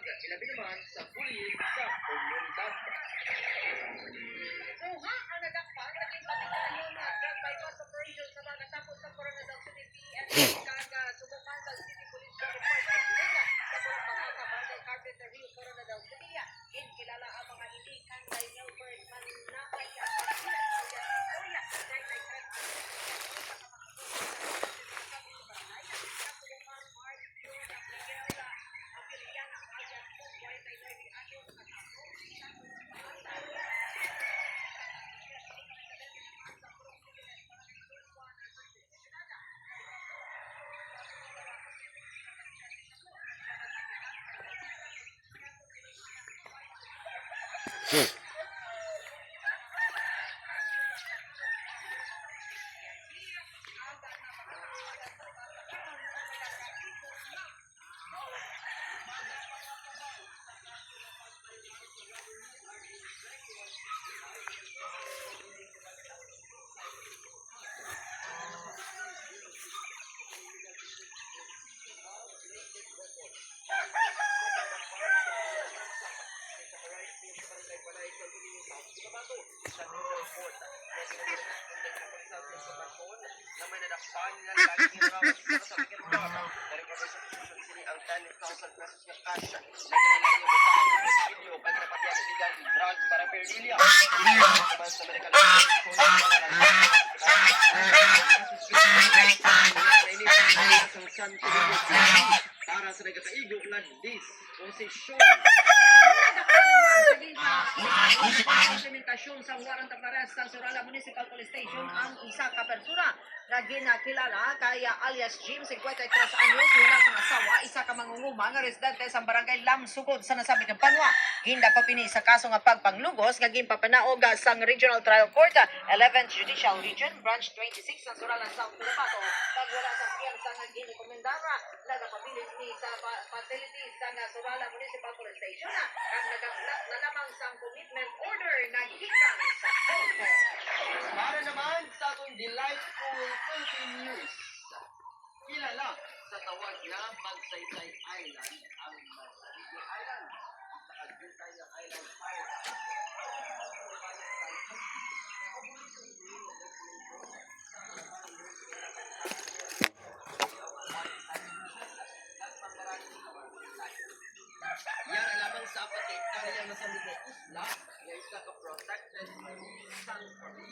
kag ilabi naman sa bullying sa komunidad. Duha ang nadakpan naging patikayo na drug bypass operation sa mga natapos sa Coronadal City PNP kaga subukan sa City Police Report sa pulang pangaka Barangay Carpenter Hill, Coronadal City. Kilala ang mga ilikan kay Melbourne Manakay at Victoria. Para sa nagkakaigo na disposisyon. Implementasyon sa warrant of arrest sa Surala Municipal Police Station ang isa ka persona na ginakilala kay alias Jim, 53 anyos, wala sa asawa, isa ka mangunguma nga residente sa barangay Lamsugod sa nasabit ng Panwa. Ginda ko pini sa kaso nga pagpanglugos nga ginpapanaog sang Regional Trial Court 11th Judicial Region Branch 26 sa Surala South Cotabato. Pagwala sa piyansa nga ginikomendara nagapabilis ni sa facilities sa Surala Municipal Police Station ang na lamang sang commitment order na gikan sa Hong Kong. Para naman sa atong delightful Philippine news, kilala sa tawag na Magsaysay Island ang Magsaysay Island sa Kagutay ng Island Fire. Yan ang lamang sa apat na hektarya na sa mga isla na isa ka-protected sanctuary.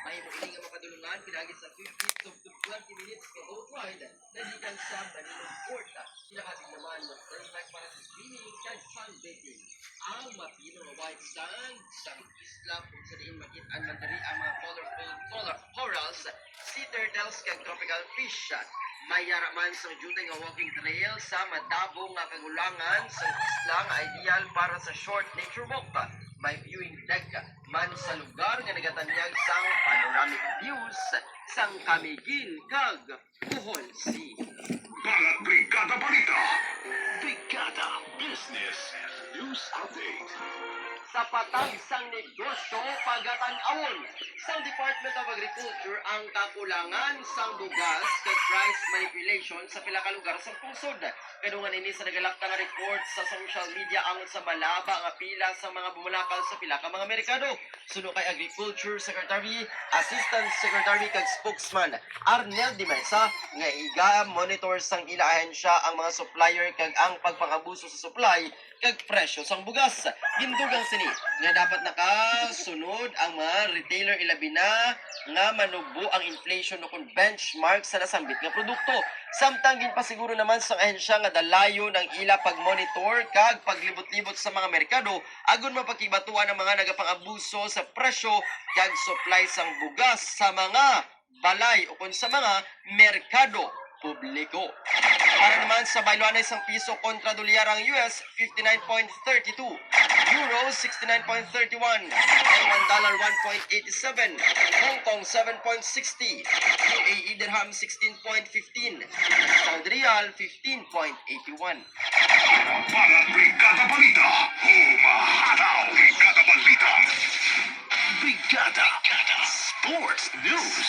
May muling ang makadulungan pinagit sa 15 to 20 minutes ka boat ride na dikan sa Banilong Port. Pinakating naman ng perfect para sa swimming and sunbathing. Ang mapino ng white sand sa isla kung sa diin makitaan man dali ang mga colorful corals, sea turtles kag tropical fish. May yaraman sa jutay nga walking trail sa madabong nga kagulangan sa isla nga ideal para sa short nature walk. May viewing deck man sa lugar nga nagatanyag sang panoramic views sang Camiguin kag Bohol Sea. Mga Brigada Balita, Brigada Business News Update. Sa patag sang negosyo pagatan-awon sang Department of Agriculture ang kakulangan sang bugas kag price manipulation sa pila ka lugar sa pusod. Kadungan ini sa nagalakta nga report sa social media ang sa malaba nga pila sa mga bumulakal sa pila ka mga merkado. Suno kay Agriculture Secretary, Assistant Secretary kag Spokesman Arnel Di Mesa nga iga-monitor sang ila ahensya ang mga supplier kag ang pagpangabuso sa supply kag presyo sang bugas. Gindugang sini nga dapat nakasunod ang mga retailer ilabi na nga manugbo ang inflation o kung benchmark sa nasambit nga produkto. Samtang ginpasiguro naman sa ahensya nga dalayo ng ila pagmonitor kag paglibot-libot sa mga merkado agon mapakibatuan ang mga nagapangabuso sa presyo kag supply sang bugas sa mga balay o kung sa mga merkado publiko. Para naman sa bayloanay sang piso kontra dolyarang US 59.32, Euro 69.31, Taiwan dollar 1.87, Hong Kong 7.60, UAE dirham 16.15, Saudi Riyal 15.81. Para Brigada Balita, humahataw Brigada Balita. Brigada Sports News.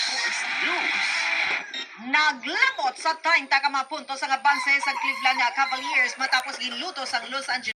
naglamot sa 30 ka mga puntos ang abanse sa Cleveland Cavaliers matapos gilutos ang Los Angeles